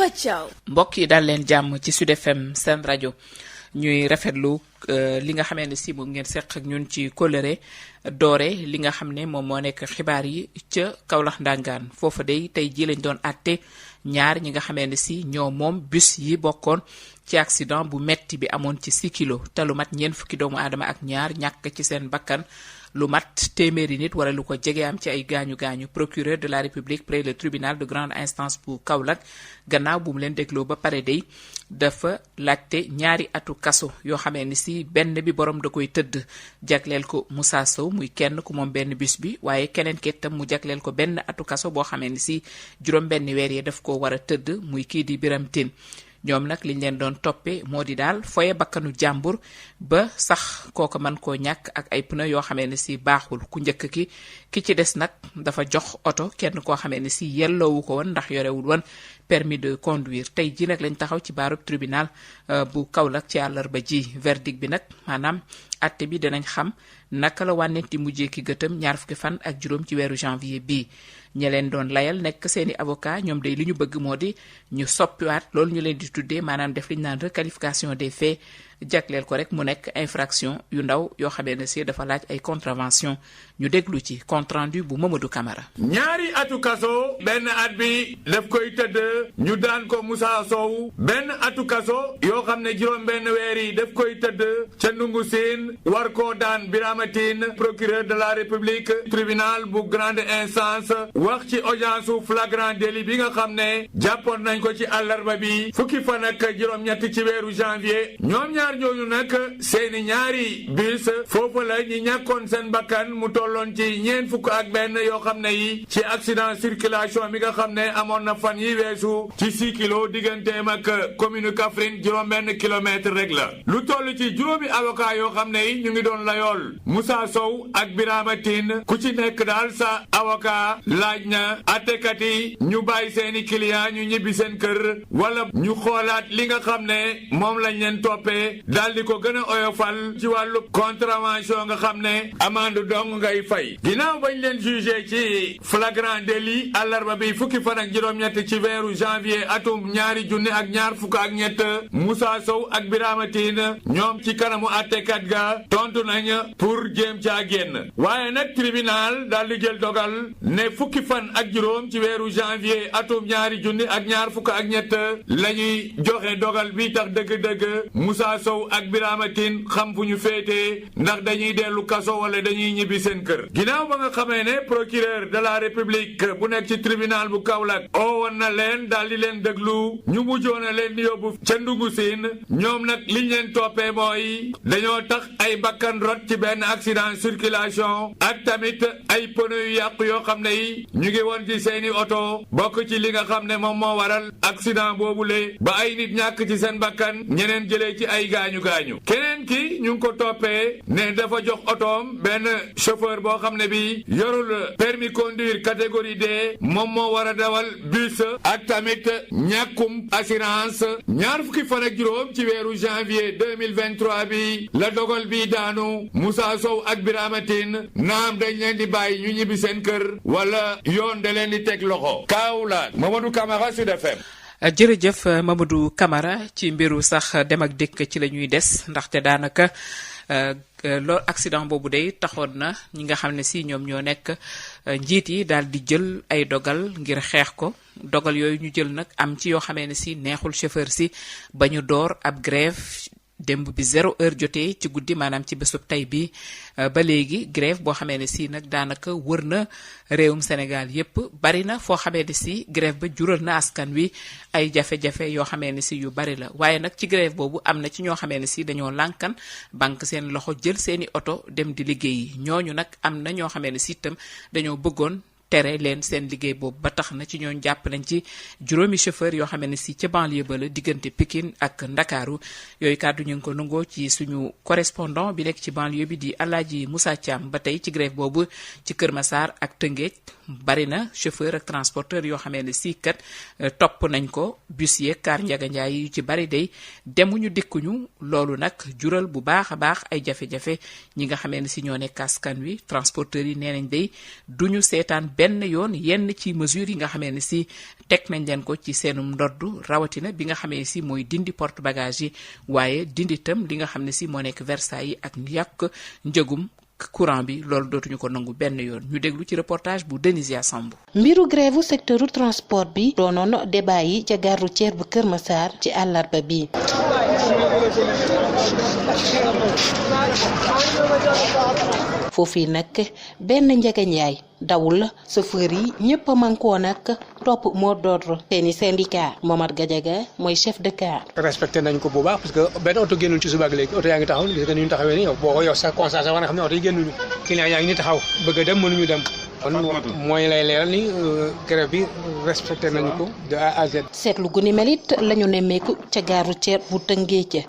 Awa Thiaw. mbokk yi daal leen jàmm ci Sud FM seen rajo ñuy rafetlu li nga xamee ne si moom ngeen seq ak ñun ci kóllëre doore li nga xam ne moom moo nekk xibaar yi ca Kaolack Ndangaan foofa day tey jii lañ doon àtte ñaar ñi nga xamee ne si ñoo moom bus yi bokkoon ci accident bu metti bi amoon ci 6 kilos te lu mat ñeent fukki doomu aadama ak ñaar ñàkk ci seen bakkan lu mat téeméeri nit wala lu ko jege am ci ay gaañu-gaañu procureur de la république près le tribunal de grande instance bu Kaolack gannaaw bu mu leen dégloo ba pare day dafa laajte ñaari atu kaso yoo xamee ni si benn bi borom da koy tëdd jagleel ko Moussa Sow muy kenn ku moom benn bus bi waaye keneen ki itam mu jagleel ko benn atu kaso boo xamee ni si juróom benn weer yi daf ko war a tëdd muy kii di Biram Tine ñoom nag liñ leen doon toppee moo di daal foye bakkanu jàmbur ba sax kooko mën koo ñàkk ak ay pneu yoo xamee ne si baaxul ku njëkk ki ci des nag dafa jox oto kenn koo xamee ne si yelloowu ko woon ndax yorewul woon permis de conduire tey ji nag lañ taxaw ci baarub tribunal bu Kaolack ci àllarba ji verdict bi nag maanaam atte bi dinañ xam naka la wànnenti mujjee ki gëtëm ñaar fukki fan ak juróom ci weeru janvier bii ña leen doon layal nekk seeni avocat ñoom day li ñu bëgg moo di ñu soppiwaat loolu ñu leen di tuddee maanaam def li ñu naan requalification des faits jagleel ko rek mu nekk infraction yu ndaw yoo xamee ne si dafa laaj ay contravention ñu déglu ci compte rendu bu Mamadou Camara. ñaari atu kaso benn at bi daf koy tëdd ñu daan ko Moussa Sow benn atu kaso yoo xam ne juróom benn weer yi daf koy tëdd ca Ndungu Siin war koo daan Birama Tine procureur de la république tribunal bu grande instance wax ci audience su flagrant délit bi nga xam ne jàppoon nañ ko ci àllarba bi fukki fan ak juróom-ñett ci weeru janvier ñoom ñaar ñooñu nag seeni ñaari bus foofu la ñi ñàkkoon seen bakkan mu tolloon ci ñeent fukk ak benn yoo xam ne yi ci accident circulation mi nga xam ne amoon na fan yi weesu ci 6 kilos digganteem ak commune Kaffrine juróom-benn kilomètre rek la lu toll ci juróomi avocat yoo xam ne yi ñu ngi doon layool Moussa Sow ak Birama Tine ku ci nekk daal sa avocat laaj na attekat yi ñu bàyyi seeni client ñu ñibbi seen kër wala ñu xoolaat li nga xam ne moom lañ leen toppee daal di ko gën a oyofal ci wàllu contravention nga xam ne amende dong ngay fay ginnaaw bañ leen jugé ci flagrant délit àllarba bi fukki fan ak juróom-ñett ci weeru janvier atum ñaari junni ak ñaar fukk ak ñett Moussa Sow ak Birama Tine ñoom ci kanamu attekat ga tontu nañ pour jéem caa génn waaye nag tribunal daal di jël dogal ne fukki fan ak juróom ci weeru janvier atum ñaari junni ak ñaar fukk ak ñett la ñuy joxe dogal bi tax dëgg-dëgg Moussa Sow ak Birama Tine xam fu ñu féetee ndax dañuy dellu kaso wala dañuy ñibbi seen kër ginnaaw ba nga xamee ne procureur de la république bu nekk ci tribunal bu Kaolack oowoon na leen daal di leen déglu ñu mujjoon a leen di yóbbu ca Ndungu Siin ñoom nag liñ leen toppee mooy dañoo tax ay bakkan rot ci benn accident circulation ak tamit ay pneu yu yàqu yoo xam ne yi ñu ngi woon ci seeni oto bokk ci li nga xam ne moom moo waral accident boobule ba ay nit ñàkk ci seen bakkan ñeneen jëlee ci ay gaañu-gaañu keneen ki ñu ngi ko toppee ne dafa jox otoom benn chauffeur boo xam ne bi yorul permis conduire catégorie D moom moo war a dawal bus ak tamit ñàkkum assurance ñaar fukki fan ak juróom ci weeru janvier 2023 bi la dogal bi daanu Moussa Sow ak Birama Tine naam dañ leen di bàyyi ñu ñibbi seen kër wala yoon da leen di teg loxo Kaolack Mamadou Camara Sud FM. jërëjëf Mamadou Camara ci mbiru sax dem ak dikk ci la ñuy des ndaxte daanaka loolu accident boobu day taxoon na ñi nga xam ne si ñoom ñoo nekk njiit yi daal di jël ay dogal ngir xeex ko dogal yooyu ñu jël nag am ci yoo xamee ne si neexul chauffeur si ba ñu door ab grève démb bi 0 heure jotee ci guddi maanaam ci bésub tey bi ba léegi grève boo xamee ne si nag daanaka wër na réewum Sénégal yépp bari na foo xamee ne si grève ba jural na askan wi ay jafe-jafe yoo xamee ne si yu bari la waaye nag ci grève boobu am na ci ñoo xamee ne si dañoo lànkan banque seen loxo jël seeni oto dem di liggéeyi ñooñu nag am na ñoo xamee ne si itam dañoo bëggoon tere leen seen liggéey boobu ba tax na ci ñoon jàpp nañ ci juróomi chauffeur yoo xam ne si ca banlieue ba la diggante Pikine ak Ndakaaru yooyu kàddu ñu ngi ko nangoo ci suñu correspondant bi nekk ci banlieue bi di Alaaji Moussa Thiam ba tey ci grève boobu ci Kër Massar ak Tëngéej bari na chauffeur ak transporteur yoo xamee ne si kat topp nañ ko bus yeeg car Njaga Njaay yu ci bari day demuñu dikkuñu loolu nag jural bu baax a baax ay jafe-jafe ñi nga xamee ne si ñoo nekk askan wi transporteurs yi nee nañ day duñu seetaan benn yoon yenn ci mesures yi nga xamee ne si teg nañ leen ko ci seenum ndodd rawatina bi nga xamee si mooy dindi porte bagage yi waaye dindi itam li nga xam ne si moo nekk Versailles yi ak yàq njëgum courant bi loolu dootuñu ko nangu benn yoon ñu déglu ci reportage bu Denisia Samb. mbiru grève secteur transport bi doonoon débat yi ca gare routière bu Kër Massar ci àllarba bi. foofii nag benn njëgañaay dawul chauffeur yi ñëpp a mànkoo nag topp mot d'ordre seeni syndicat Momar Gadiaga mooy chef de car. respecté nañ ko bu baax parce que benn oto génnul ci suba ak léegi oto yaa ngi taxaw gis nga ni ñu taxawee ni yow boo ko yow sa constat war nga xam ne oto yi génnuñu client yaa ngi ni taxaw bëgg a dem mënuñu dem kon mooy lay leeral ni grève bi respecté nañu ko de A à Z. seetlu gu ni melit la ñu nemmeeku ca gare routière bu Tëngéej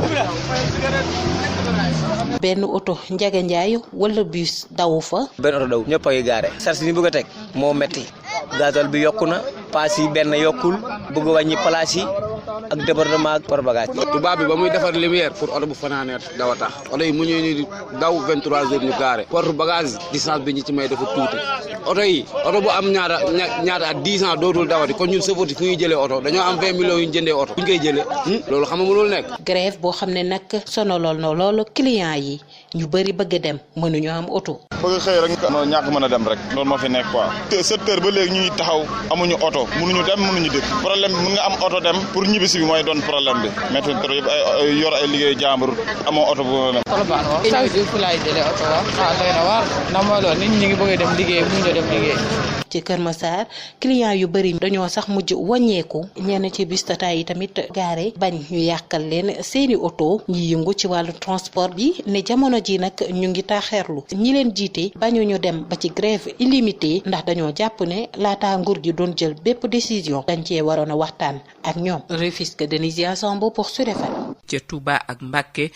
benn oto Njaga Njaay wala bus dawu fa. benn oto daw ñëpp a ngi gaare charge ni bëgg a teg moo metti gasoil bi yokku na paas yi benn yokkul bëgg a wàññi place yi ak débordement ak porte bagage. tubaab bi ba muy defar lumière pour oto bu fanaanee daw a tax oto yi mu ñëw ni daw 23 heures ñu gaare porte bagage distance bi ñu ci may dafa tuuti oto bu am ñaata at 10 ans dootul dawati kon ñun chauffeur yi fu ñuy jëlee oto dañoo am 20 millions yu ñu jëndee oto fu ñu koy jëlee loolu xam nga mënul nekk. grève boo xam ne nag sonaloon na loolu client yi ñu bëri bëgg a dem mënuñu am oto. bëgg xëy rek ñàkk mën a dem rek loolu moo fi nekk quoi. 7 heures ba léegi ñuy taxaw amuñu oto mënuñu dem mënuñu dëkk problème bi mën nga am oto dem pour ñibbisi bi mooy doon problème bi métti trop yëpp ay yor ay liggéey jàmbur amoo oto bu dem. Colobane waaw chaque jour fu laay jëlee oto waaw doy na waar ndax mooy loolu nit ñi ngi bëgg a dem liggéey mënuñu dem liggéey. ci Kër Massar client yu bëri dañoo sax mujj wàññeeku ñenn ci bus Tata yi tamit gaare bañ ñu yàqal leen seeni oto ñi yëngu ci wàllu transport bi ne jamono ji nag ñu ngi taaxeerlu ñi leen jiite bañu ñu dem ba ci grève illimité ndax dañoo jàpp ne laata nguur gi doon jël bépp décision dañ cee waroon a waxtaan ak ñoom. Rufisque Denisia Sambo pour Sud FM. ca Touba ak Mbacké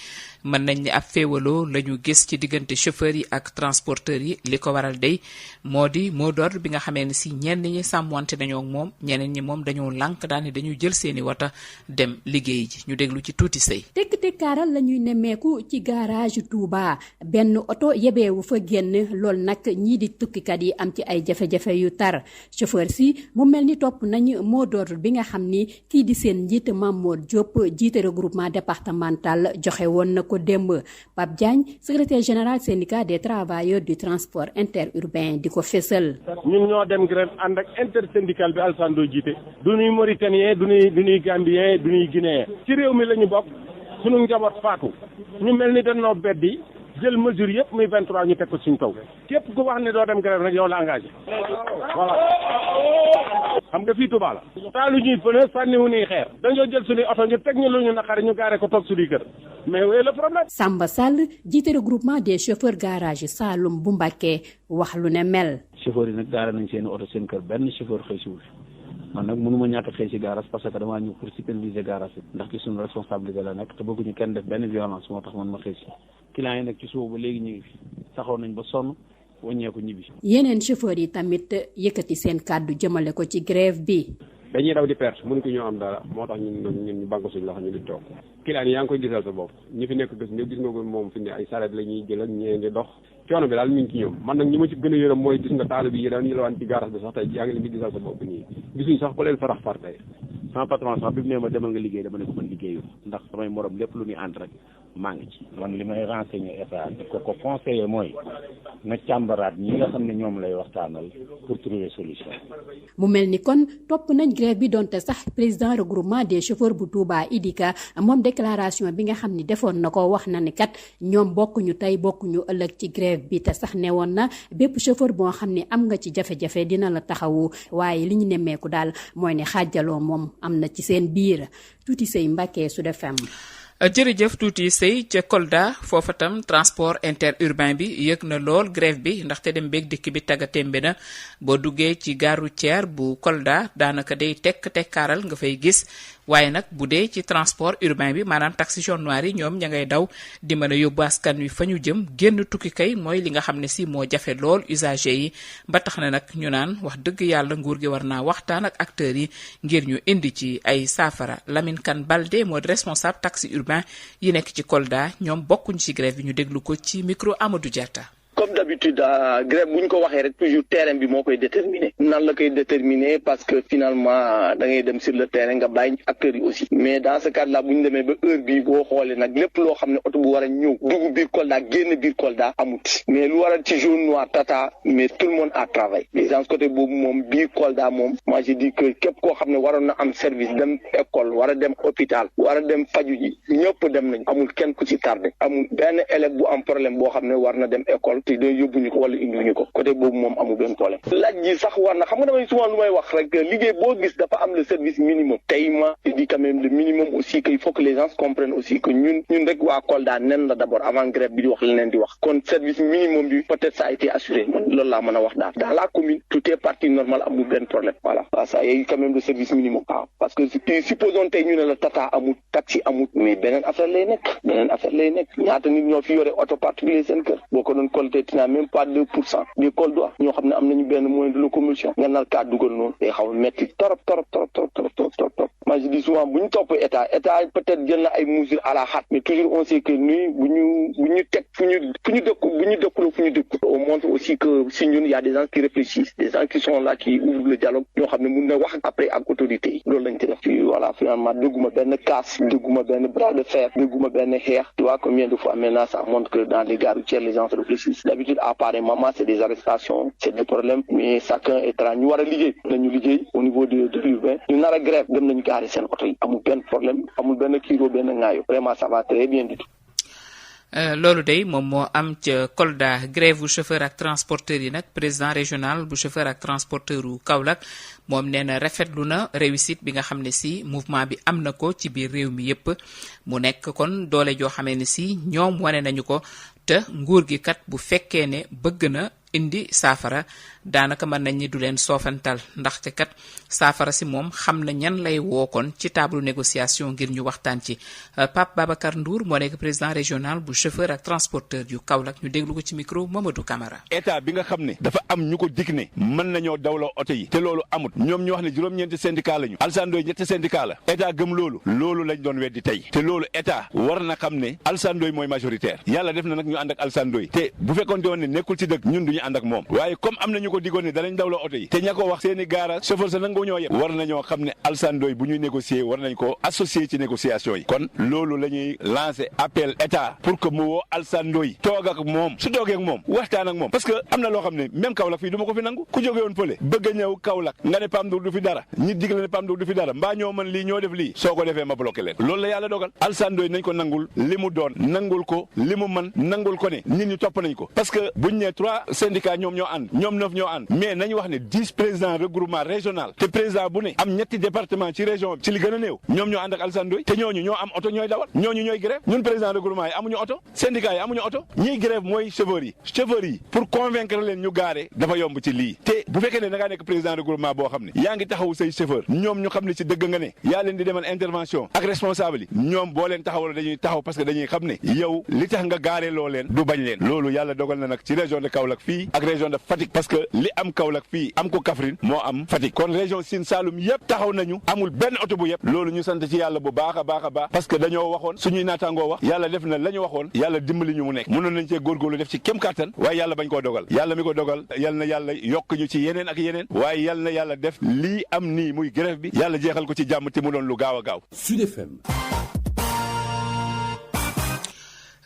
mën nañ ni ab féewaloo la ñu gis ci diggante chauffeurs yi ak transporteurs yi li ko waral day moo di mot d'ordre bi nga xamee ne si ñenn ñi sàmmwante nañoo ak moom ñeneen ñi moom dañoo lànk daane dañuy jël seeni wata dem liggéey ji ñu déglu ci tuuti sëy tekk-tekkaaral la ñuy nemmeeku ci garage Touba benn oto yebeewu fa génn lool nag ñii di tukkikat yi am ci ay jafe-jafe yu tar chauffeur si mu mel ni topp nañ mot d'ordre bi nga xam ni kii di seen njiit Mamour Diop jiite regroupement départemental joxe woon na ko démb. Pape Diagne secrétaire général syndicat des travailleurs du transport interurbain di ko fésal. ñun ñoo dem grève ànd ak intersyndical bi Alassane Ndoye jiite du ñuy mauritanien du ñuy gambien du ñuy guinéen ci réew mi la ñu bokk sunu njaboot faatu ñu mel ni dañoo beddi jël mesure yëpp muy 23 ñu teg ko suñ kaw képp ku wax ne doo dem grève rek yow la engagé voilà xam nga fii Touba la taalu ñuy pneu sànniwu ñuy xeer dañoo jël suñuy oto ñu teg ñu lu ñu naqari ñu gaare ko toog suñuy kër mais wéy le problème. Samba Sall jiite regroupement des chauffeurs garage Saloum bu Mbacké wax lu ne mel. chauffeurs yi nag gaare nañ seen oto seen kër benn chauffeur xëy si wul man nag mënuma ñàkk xëy si garage parce que damaa ñëw pour superviser garage bi ndax ci suñu responsabilité la nekk te bëgguñu kenn def benn violence moo tax man ma xëy si clients yi nag ci suba ba léegi ñu ngi fi saxoon nañ ba sonn wàññeeku ñibbi. yeneen chauffeurs yi tamit yëkkati seen kàddu jëmale ko ci grève bi. dañuy daw di perte mënu ko ñoo am dara moo tax ñun ñu banque suñu loxo ñu di toog clients yi yaa ngi koy gisal sa bopp ñi fi nekk gis nga ko moom fi ne ay saret la ñuy jël ak ñee di dox coono bi daal mi ngi ci ñoom man nag ñi ma ci gën a yërëm mooy gis nga taal bi yi daan ñu la waan ci garage bi sax tey yaa ngi leen di gisal sa bopp nii gisuñ sax ba leen farax far tey sama patron sax bi mu ne ma demal nga liggéey dama ne ko man liggéeyu ndax samay morom lépp lu ñuy ànd rek maa ngi ci. man li may renseigner état di ko conseiller mooy na càmbaraat ñi nga xam ne ñoom lay waxtaanal pour trouver solution. mu mel ni kon topp nañ grève bi donte sax président regroupement des chauffeurs bu Touba Idika moom déclaration bi nga xam ni defoon na ko wax na ni kat ñoom bokkuñu tey bokkuñu ëllëg ci grève bi te sax ne woon na bépp chauffeur boo xam ni am nga ci jafe-jafe dina la taxawu waaye li ñu nemmeeku daal mooy ne xaajaloo moom am na ci seen biir tuuti say Mbacké Sud FM. jërëjëf tuuti sëy ca Kolda foofa tam transport interurbain bi yëg na lool grève bi ndaxte dem beeg dikk bi tagga témbe na boo duggee ci gare routière bu Kolda daanaka day tekkaaral nga fay gis waaye nag bu dee ci transport urbain bi maanaam taxi jaune noir yi ñoom ña ngay daw di mën a yóbbu askan wi fa ñu jëm génn tukki kay mooy li nga xam ne si moo jafe lool usager yi ba tax na nag ñu naan wax dëgg yàlla nguur gi war naa waxtaan ak acteurs yi ngir ñu indi ci ay saafara. Lamine Kane Balde moo di responsable taxi urbain yi nekk ci Kolda ñoom bokkuñ ci grève bi ñu déglu ko ci micro Amadou Diatta. comme d'habitude grève bu ñu ko waxee rek toujours terrain bi moo koy déterminer nan la koy déterminer parce que finalement da ngay dem sur le terrain nga bàyyi acteurs yi aussi mais dans ce cadre là bu ñu demee ba heure bii boo xoolee nag lépp loo xam ne oto bu war a ñëw dugg biir Kolda génn biir Kolda amut mais lu war a ci jaune noir Tata mais tout le monde a travaillé les gens côté boobu moom biir Kolda moom moi je dis que képp koo xam ne waroon na am service dem école war a dem hôpital war a dem faju ji ñëpp dem nañ amul kenn ku ci tardé amul benn élève bu am problème boo xam ne war na dem école te day yóbbuñu ko wala indiwuñu ko côté boobu moom amul benn problème laaj ji sax war na xam nga damay souvent lu may wax rek liggéey boo gis dafa am le service minimum tey ma di quand même le minimum aussi que il faut que les gens comprennent aussi que ñun rek waa Kolda nen la d'abord avant grève bi di wax leneen di wax kon service minimum bi peut-être ça a été assuré man loolu laa mën a wax daal dans la commune tout est parti normal amul benn problème voilà ça y a eu quand même le service minimum parce que supposons tey ñu ne la Tata amul taxi amul mais beneen affaire lay nekk ñaata nit ñoo fi yore auto particulier seen kër boo ko doon collecté tina même pas 2% des Koldois ñoo xam ne am nañu benn moyen de locomotion nga nar kaa dugal noonu day xaw a metti torop moi je dis souvent bu ñu topp état peut-être jël na ay mesures à la hâte mais toujours on sait que nii bu ñu teg fu ñu dëkku on montre aussi que si ñun y a des gens qui réfléchissent des gens qui sont là qui ouvrent le dialogue ñoo xam ne mun na wax après ak autorité yi loolu lañ ci def voilà finalement dégguma benn casse dégguma benn bras de fer dégguma benn xeex tu vois combien de fois maintenant ça montre que dans les gares routières les gens réfléchissent d'habitude à pareil moment c'est des arrestations c'est des problèmes mais chacun est tra ñu war a liggéey nañu liggéey au niveau de l'urbain ñu nar a grève dem nañu gaari seen oto yi amul benn problème amul benn kiiroo benn ŋaayo vraiment ça va très bien du tout. loolu day moom moo am ca Kolda grève bu chauffeur ak transporteur yi nag président régional bu chauffeur ak transporteur u Kaolack moom nee na rafetlu na réussite bi nga xam ne si mouvement bi am na ko ci biir réew mi yépp mu nekk kon doole joo xamee ne si ñoom wane nañu ko te nguur gi kat bu fekkee ne bëgg na indi saafara daanaka mën nañ ni du leen soofantal ndaxte kat saafara si moom xam na ñan lay woo kon ci table négociation ngir ñu waxtaan ci Pape Babacar Ndour moo nekk président régional bu chauffeur ak transporteur yu Kaolack ñu déglu ko ci micro Mamadou Camara. état bi nga xam ne dafa am ñu ko dig ne mën nañoo dawloo oto yi te loolu amut ñoom ñu wax ne juróom-ñeenti syndicat lañu Alassane Ndoye ñetti syndicat la état gëm loolu lañ doon weddi tey te loolu état war na xam ne Alassane Ndoye mooy majoritaire yàlla def na nag ñu ànd ak Alassane Ndoye te bu fekkoon woon ne nekkul ci dëgg ñun duñu ànd ak moom waaye comme am na ñu ko digoon ne danañ dawloo oto yi te ña ko wax seeni gaara chauffeur sa nangoo ñoo yem war nañoo xam ne Alassane Ndoye bu ñuy négocier war nañ ko associer ci négociation yi kon loolu la ñuy lancer appel état pour que mu woo Alassane Ndoye toog ak moom su toogee ak moom waxtaan ak moom parce que am na loo xam ne même Kaolack fii du ma ko fi nangu ku jógee woon pële bëgg a ñëw Kaolack nga ne Pam Ndour du fi dara ñi digle ne Pam Ndour du fi dara mbaa ñoo mën lii ñoo def lii soo ko defee ma bloqué leen loolu la yàlla dogal Alassane Ndoye nañ ko nangul li mu doon nangul ko li mu mën nangul ko ne nit ñi topp nañ ko parce que buñ ne 3 syndicats ñoom ñoo ànd ñoom 9 ñoo ànd mais nañu wax ne 10 présidents regroupement régional te président bu ne am ñetti département ci région ci li gën a néew ñoom ñoo ànd ak Alassane Ndoye te ñooñu ñoo am oto ñooy dawal ñooñu ñooy grève ñun président regroupement yi amuñu oto syndicats yi amuñu oto ñiy grève mooy chauffeurs yi pour convaincre leen ñu gaare dafa yomb ci lii te bu fekkee ne da ngaa nekk président regroupement boo xam ne yaa ngi taxawu say chauffeur ñoom ñu xam ne ci dëgg nga ne yaa leen di demal intervention ak responsable yi ñoom boo leen taxawal dañuy taxaw parce que dañuy xam ne yow li tax nga gaare loo leen du bañ leen loolu yàlla dogal na nag ci région de Kaolack fii ak région de Fatick parce que li am Kaolack fii am ko Kaffrine moo am Fatick kon région Sine Saloum yëpp taxaw nañu amul benn oto bu yëpp loolu ñu sant ci yàlla bu baax a baax a baax parce que dañoo waxoon suñuy naataangoo wax yàlla def na la ñu waxoon yàlla dimbali ñu mu nekk mënoon nañ cee góorgóorlu def ci kem kàttan waaye yàlla bañ koo dogal yàlla mi ko dogal yal na yàlla yokk ñu ci yeneen ak yeneen waaye yal na yàlla def lii am nii muy grève bi yàlla jeexal ko ci jàmm te mu doon lu gaaw a gaaw. Sud FM.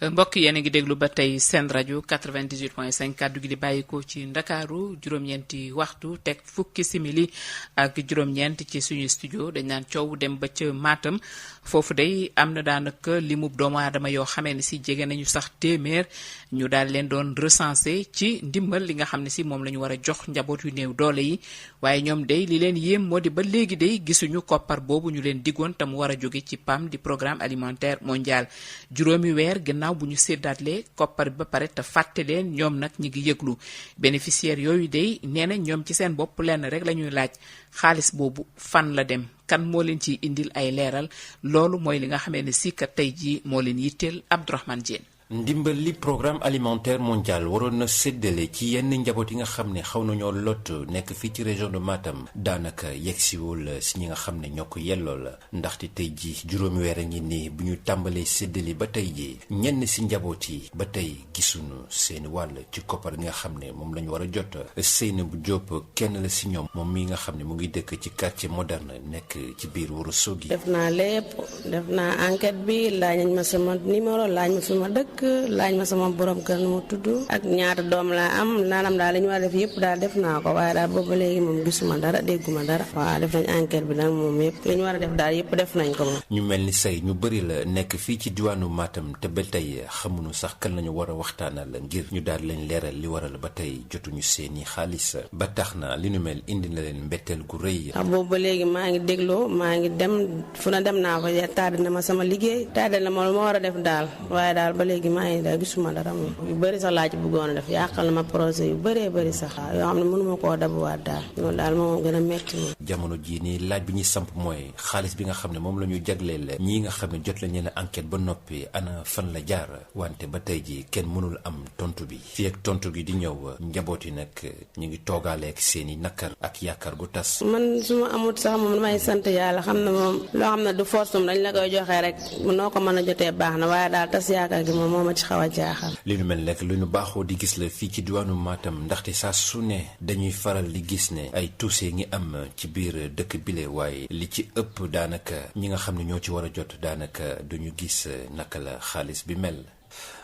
mbokk yéen a ngi déglu ba tey seen rajo 98.5 kàddu gi di bàyyikoo ci ndakaaru juróom-ñeenti waxtu teg fukki simili ak juróom-ñeent ci suñu studio dañ naan coow dem ba ca Matam foofu day am na daanaka limub doomu aadama yoo xamee ne si jege nañu sax téeméer ñu daal leen doon recensé ci ndimbal li nga xam ne si moom la ñu war a jox njaboot yu néew doole yi waaye ñoom day li leen yéem moo di ba léegi day gisuñu koppar boobu ñu leen diggoon te mu war a jóge ci PAM di programme alimentaire mondial juróomi weer gannaaw bu ñu séddaatle koppar bi ba pare te fàtte leen ñoom nag ñi ngi yëglu bénéficiaires yooyu day nee na ñoom ci seen bopp lenn rek la ñuy laaj xaalis boobu fan la dem kan moo leen ciy indil ay leeral loolu mooy li nga xamee ne si kat tey jii moo leen yitteel Abdourahmane Diène ndimbal li programme alimentaire mondial waroon na séddale ci yenn njaboot yi nga xam ne xaw nañoo lot nekk fii ci région de Matam daanaka yegsiwul si ñi nga xam ne ñoo ko yelloo la ndaxte tey ji juróomi weer a ngi nii bu ñu tàmbalee séddale ba tey ji ñenn si njaboot yi ba tey gisuñu seeni wàll ci koppar gi nga xam ne moom la ñu war a jot. Seynabou Diop kenn la si ñoom moom mi nga xam ne mu ngi dëkk ci quartier moderne nekk ci biir Ourossogui. def naa lépp def naa enquête bi laaj nañ ma sama numéro laaj ma fi ma dëkk laaj ma sama borom kër nu mu tudd ak ñaata doom laa am naanam daal li ñu war a def yëpp daal def naa ko waaye daal boobu ba léegi moom gisuma dara dégguma dara waaw def nañ enquête bi nag moom yëpp li ñu war a def daal yëpp def nañ ko moom. ñu mel ni say ñu bëri la nekk fii ci diwaanu Matam te ba tey xamuñu sax kan lañu war a waxtaanal ngir ñu daal leen leeral li waral ba tey jotuñu seeni xaalis ba tax na li nu mel indi na leen mbetteel gu rëy. ndax boobu ba léegi maa ngi dégloo maa ngi dem fu na dem naa fa tardé na ma sama liggéey tardé na ma lu ma war a def daal waaye daal ba léegi maa ngi daal gisuma dara moom yu bëri sax laa ci bëggoon a def yàqal na ma projet yu bëree bëri sax yoo xam ne mënuma koo dabuwaat daal loolu daal moom gën a metti moom. jamono jii nii laaj bi ñuy samp mooy xaalis bi nga xam ne moom la ñu jagleel ñii nga xam ne jot lañ leen enquête ba noppi ana fan la jaar wante ba tey ji kenn mënul am tontu bi fii ak tontu gi di ñëw njaboot yi nag ñu ngi toogaaleeg seeni nakkar ak yaakaar gu tas. man su ma amut sax moom damay sant yàlla xam ne moom loo xam ne du force moom dañ la koy joxee rek noo ko mën a jotee baax na waaye daal tas yaakaar gi moom moo ma ci xaw a jaaxal. li nu mel nekk lu ñu baaxoo di gis la fii ci diwaanu Matam ndaxte saa su ne dañuy faral di gis ne ay tuuse ngi am ci biir dëkk bile waaye li ci ëpp daanaka ñi nga xam ne ñoo ci war a jot daanaka duñu gis naka la xaalis bi mel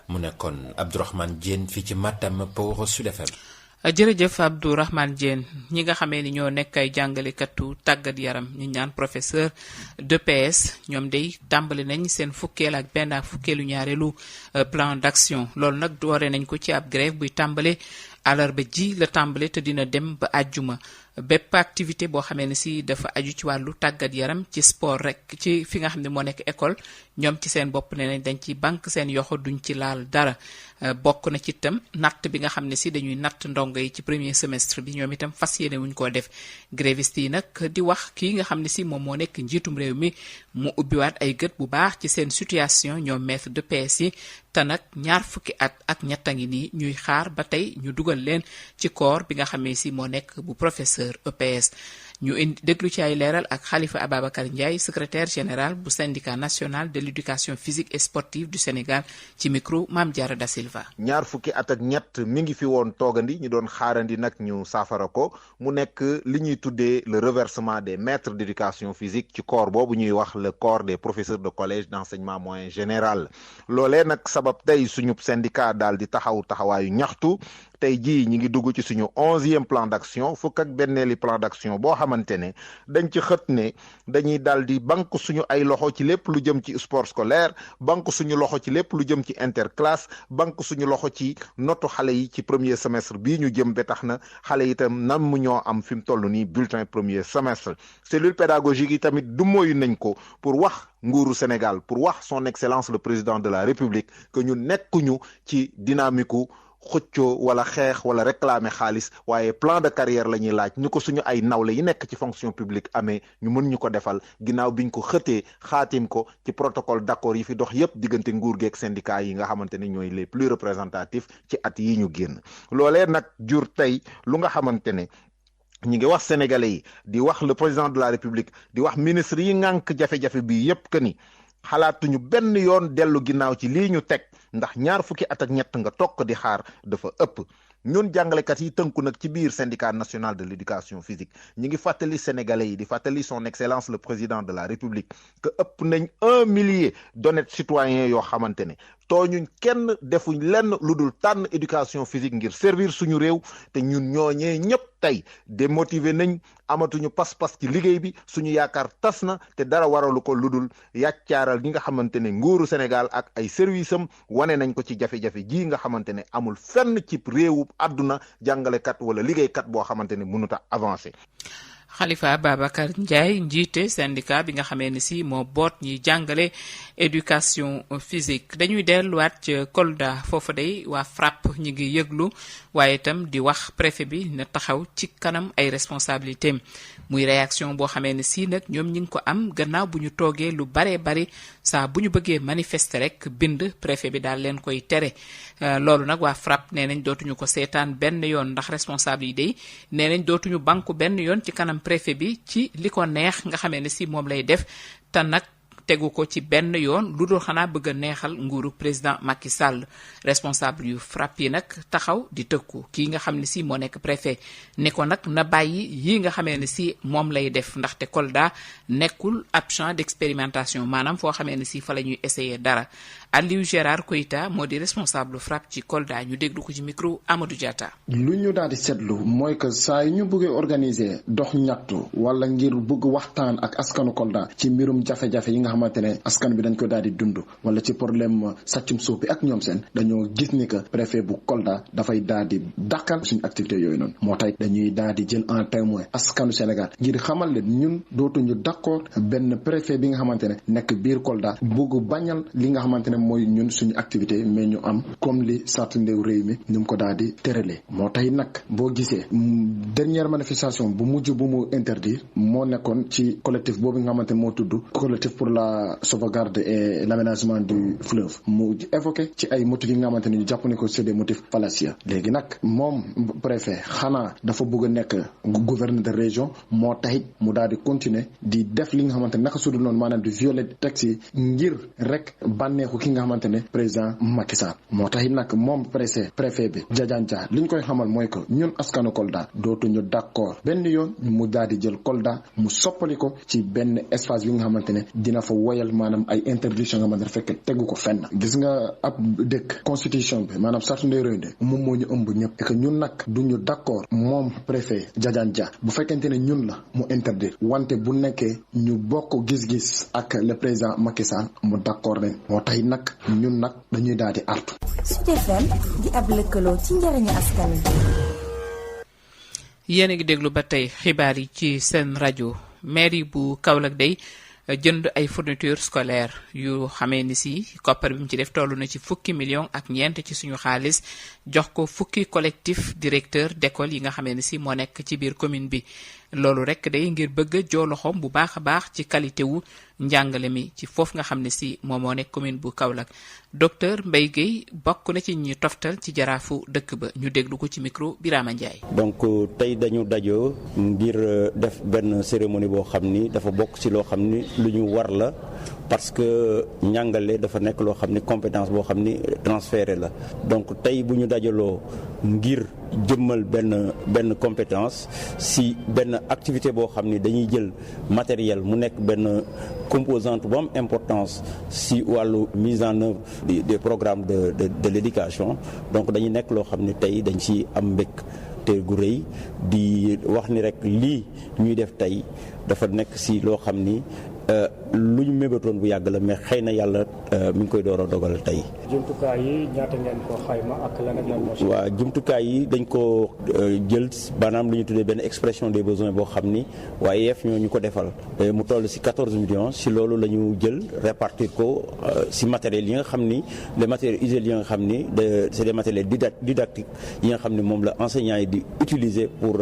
mu nekkoon Abdourahmane Diène fii ci Matam pour Sud FM. jërëjëf Abdourahmane Diène ñi nga xamee ni ñoo nekk ay jàngalekatu tàggat yaram ñu ñaan professeur d'EPS ñoom day tàmbali nañ seen fukkeel ak benn ak fukkeelu ñaareelu plan d'action loolu nag doore nañ ko ci ab grève buy tàmbale àllarba ji la tàmbale te dina dem ba àjjuma bépp activité boo xamee ne si dafa aju ci wàllu tàggat yaram ci sport rek ci fi nga xam ne moo nekk école ñoom ci seen bopp ne nañ dañ ci banque seen yoxo duñ ci laal dara bokk na ci itam natt bi nga xam ne si dañuy natt ndongo yi ci premier semestre bi ñoom itam fas yéene wuñ koo def grévistes yi nag di wax kii nga xam ne si moom moo nekk njiitum réew mi mu ubbiwaat ay gët bu baax ci seen situation ñoom maître de PS yi te nag ñaar fukki at ak ñett a ngi nii ñuy xaar ba tey ñu dugal leen ci corps bi nga xam ne si moo nekk bu professeur EPS ñu indi déglu ci ay leeral ak Khalifa Ababacar Ndiaye secrétaire général bu syndicat national de l'éducation physique et sportive du Sénégal ci micro Mame Diarra Da Silva. ñaar fukki at ak ñett mi ngi fi woon toogandi ñu doon xaarandi nag ñu saafara ko mu nekk li ñuy tuddee le reversement des maîtres d'éducation physique ci corps boobu ñuy wax le corps des professeurs de collège d'enseignement moyen général loolee nag sabab tey suñu syndicat daal di taxawaayu ñaxtu. tey jii ñi ngi dugg ci suñu 11e plan d'action fukk ak benneeli plan d'action boo xamante ne dañ ci xët ne dañuy daal di banque suñu ay loxo ci lépp lu jëm ci sport scolaire banque suñu loxo ci lépp lu jëm ci interclasse banque suñu loxo ci notu xale yi ci premier semestre bii ñu jëm ba tax na xale yi itam nan mu ñoo am fi mu toll nii bulletin premier semestre cellule pédagogique yi tamit du mooyu nañ ko pour wax nguuru Sénégal pour wax son excellence le président de la République que ñu nekkuñu ci dynamique xëccoo wala xeex wala réclamer xaalis waaye plan de carrière la ñuy laaj ñu ko suñu ay nawle yi nekk ci fonction publique amee ñu mën ñu ko defal ginnaaw biñ ko xëtee xaatim ko ci protocole d'accord yi fi dox yépp diggante nguur geeg syndicat yi nga xamante ne ñooy les plus représentatifs ci at yi ñu génn loolee nag jur tey lu nga xamante ne ñi ngi wax sénégalais yi di wax le président de la république di wax ministre yi ngànk jafe-jafe bi yépp que ni xalaatuñu benn yoon dellu ginnaaw ci lii ñu teg ndax ñaar fukki at ak ñett nga toog di xaar dafa ëpp ñun jàngalekat yi tënku nag ci biir syndicat national de l'éducation physique ñi ngi fàttali sénégalais yi di fàttali son excellence le président de la république que ëpp nañ 1 millier d'honnêtes citoyens yoo xamante ne tooñuñ kenn defuñ lenn lu dul tànn éducation physique ngir servir suñu réew te ñun ñooñee ñëpp tey démotivé nañ amatuñu pas-pas ci liggéey bi suñu yaakaar tas na te dara waralu ko lu dul yàccaaral ñi nga xamante ne nguuru Sénégal ak ay service am wane nañ ko ci jafe-jafe ji nga xamante ne amul fenn ci réewu àdduna jàngalekat wala liggéeykat boo xamante ne mënut a avancer. Khalifa Babacar Ndiaye njiite syndicat bi nga xamee ni si moo boot ñi jàngale éducation physique. Dañuy delluwaat ci Kolda foofu day waa FRAPP ñi ngi yëglu waaye itam di wax préfet bi na taxaw ci kanam ay responsabilités muy réaction boo xamee ne si nag ñoom ñi ngi ko am gannaaw bu ñu toogee lu baree bari saa bu ñu bëggee manifester rek bind préfet bi daal leen koy tere loolu nag waa FRAPP nee nañ dootuñu ko seetaan benn yoon ndax responsable yi day nee nañ dootuñu banku benn yoon ci kanam préfet bi ci li ko neex nga xamee ne si moom lay def te nag tegu ko ci benn yoon lu dul xanaa bëgg a neexal nguuru président Macky Sall responsable yu FRAPP yi nag taxaw di tëkku kii nga xam ne si moo nekk préfet ne ko nag na bàyyi yii nga xamee ne si moom lay def ndaxte Kolda nekkul ab champ d'expérimentation maanaam foo xamee ne si fa la ñuy essayer dara. Aliou Gérard Koïta moo di responsable FRAPP ci Kolda ñu déglu ko ci micro Amadou Diatta. lu ñu daal di seetlu mooy que saa yu ñu bëggee organiser dox ñaxtu wala ngir bëgg waxtaan ak askanu Kolda ci mbirum jafe-jafe yi nga xamante ne askan bi dañ ko daal di dund wala ci problème sàccum suuf bi ak ñoom seen dañoo gis ni que préfet bu Kolda dafay daal di dakkal suñu activité yooyu noonu moo tax dañuy daal di jël en témoin askanu Sénégal ngir xamal leen ñun dootuñu d'accord benn préfet bi nga xamante ne nekk biir Kolda bëgg bañal li nga xamante ne mooy ñun suñu activité mais ñu am comme li sartu ndew réew mi ñu ko daal di tëralee moo tax nag boo gisee dernière manifestation bu mujj bu mu interdire moo nekkoon ci collectif boobu nga xamante ne moo tudd collectif pour la sauvegarde et l'aménagement du fleuve mu évoqué ci ay motifs yi nga xamante ne ñu jàpp ne ko c'est des motifs fallacieux léegi nag moom préfet xanaa dafa bëgg a nekk gouverneur de région moo taxit mu daal di continuer di def li nga xamante ne naka sudul noonu maanaam di violer texte yi ngir rek bànneexu ki nga xamante ne président Macky Sall moo taxit nag moom préfet bi Jadiane Dia li ñu koy xamal mooy que ñun askanu Kolda dootuñu d'accord benn yoon mu daal di jël Kolda mu soppali ko ci benn espace bi nga xamante ne dina fa woyal maanaam ay interdiction nga xamante ne fekk tegu ko fenn gis nga ab dëkk constitution bi maanaam sartu ndey réew moom moo ñu ëmb ñëpp et que ñun nag duñu d'accord moom préfet Jadiane Dia bu fekkente ne ñun la mu interdire wante bu nekkee ñu bokk gis-gis ak le président Macky Sall mu d'accord leen moo tax nag ñun nag dañuy daal di artu. Sud FM di ab lëkkaloo ci njëriñu askan wi. yéen a ngi déglu ba tey xibaar yi ci seen rajo mairie bu Kaolack day jënd ay fourniture scolaire yu xamee ni si koppar bi mu ci def toll na ci fukki million ak ñeent ci suñu xaalis jox ko fukki collectif directeur d'école yi nga xamee ni si moo nekk ci biir commune bi loolu rek day ngir bëgg a joo loxoom bu baax a baax ci qualité wu njàngale mi ci foofu nga xam ne si moom moo nekk commune bu Kaolack docteur Mbaye Guèye bokk na ci ñi toftal ci jaraafu dëkk ba ñu déglu ko ci micro Birama Ndiaye. donc tey dañu dajoo ngir def benn cérémonie boo xam ni dafa bokk ci loo xam ni lu ñu war la parce que njàngale dafa nekk loo xam ni compétence boo xam ni transféré la donc tey bu ñu dajaloo ngir jëmmal benn compétence si benn activité boo xam ni dañuy jël matériel mu nekk benn composante bu am importance si wàllu mise en œuvre des programmes de l'éducation donc dañuy nekk loo xam ni tey dañ ci am mbëkk te gu rëy di wax ni rek lii ñuy def tey dafa nekk si loo xam ni lu ñu mébatoon bu yàgg la mais xëy na yàlla mi ngi koy door a dogal tey. jumtukaay yi ñaata ngeen ko xayma ak lan ak lan moo ci. waaw jumtukaay yi dañ ko jël maanaam lu ñu tuddee benn expression des besoins boo xam ni waaye IEF ñoo ñu ko defal mu toll si 14 millions si loolu la ñu jël répartir ko si matériels yi nga xam ni les matériels usuels yi nga xam ni c'est des matériels didactiques yi nga xam ni moom la enseignants yi di utiliser pour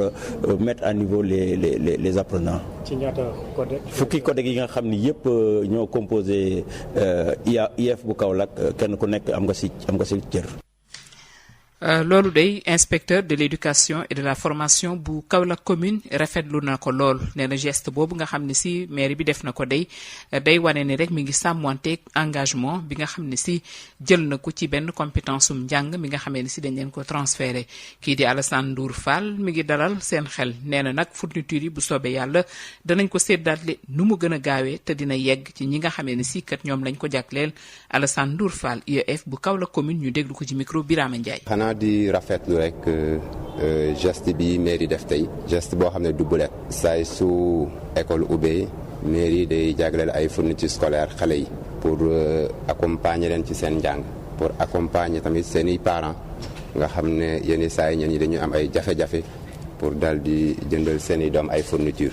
mettre à niveau les apprenants. ci ñaata codec. fukki codec yi nga xam ni yëpp ñoo composé IEF bu Kaolack kenn ku nekk am nga si cër. loolu day inspecteur de l'éducation et de la formation bu Kaolack commune rafetlu na ko lool nee na geste boobu nga xam ne si mairie bi def na ko day wane ni rek mi ngi sàmmanteeg engagement bi nga xam ne si jël na ko ci benn compétence um njàng mi nga xamee ne si dañ leen ko transféré kii di Alassane Ndour Fall mi ngi dalal seen xel nee na nag fourniture yi bu soobee yàlla danañ ko séddale nu mu gën a gaawee te dina yegg ci ñi nga xamee ne si kat ñoom lañ ko jagleel Alassane Ndour Fall IEF bu Kaolack commune ñu déglu ko ci micro Birama Ndiaye. di rafetlu rek geste bi mairie def tey geste boo xam ne du bulet saay su école ubbee mairie day jagleel ay fourniture scolaire xale yi pour accompagner leen ci seen njàng pour accompagner tamit seeni parents nga xam ne yenn saa yi ñenn ñi dañuy am ay jafe-jafe pour dal di jëndal seeni doom ay fourniture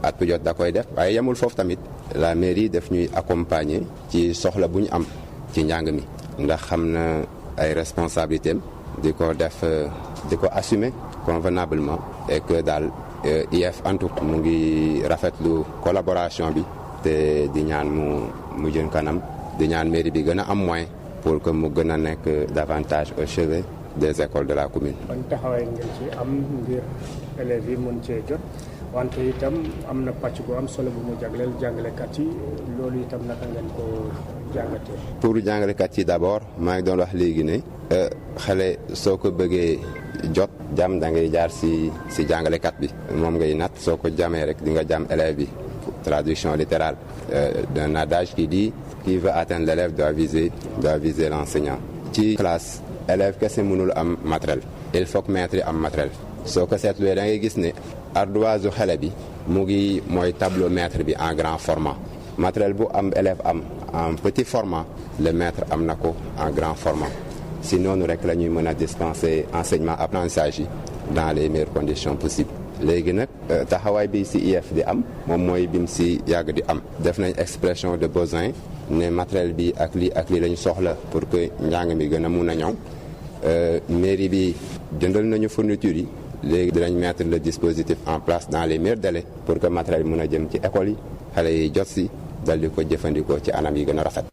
at bu jot da koy def waaye yemul foofu tamit la mairie daf ñuy accompagner ci soxla bu ñu am ci njàng mi ndax xam na ay responsabilités am di ko def di ko assumer convenablement et que daal IEF en tout mu ngi rafetlu collaboration bi te di ñaan mu jën kanam di ñaan mairie bi gën a am moyen pour que mu gën a nekk davantage au chevet des écoles de la commune. ban taxawaay ngeen ci am ngir élèves yi mën cee jot wante itam am na pàcc bu am solo bu mu jagleel jàngalekat yi loolu itam naka ngeen ko jàngatee. pour jàngalekat yi d'abord maa ngi doon wax léegi ne xale soo ko bëggee jot jàmm da ngay jaar ci jàngalekat bi moom ngay nat soo ko jamee rek di nga jàmm élève bi. Traduction littérale d'un adage qui dit qui veut atteindre l'élève doit viser l'enseignant. ci classe élève kese mënul am matériel il faut que maître yi am matériel soo ko seetluwee da ngay gis ne ardoise xale bi mu ngi mooy tableau maître bi en grand format matériel bu am élève am en petit format le maître am na ko en grand format si noonu rek la ñuy mën a dispenser enseignement apprentissage yi dans les meilleures conditions possibles. léegi nag taxawaay bi ci IEF di am moom mooy bim ci yàgg di am def nañ expression de besoin ne matériel bi ak lii lañu soxla pour que njàng mi gën a mun a ñoŋ mairie bi jëndal nañu fourniture yi léegi dinañ mettre le dispositif en place dans les meilleurs délais pour que matériel bi mun a jëm ci école yi xale yi jot ci dal di ko jëfandikoo ci anam yi gën a rafet.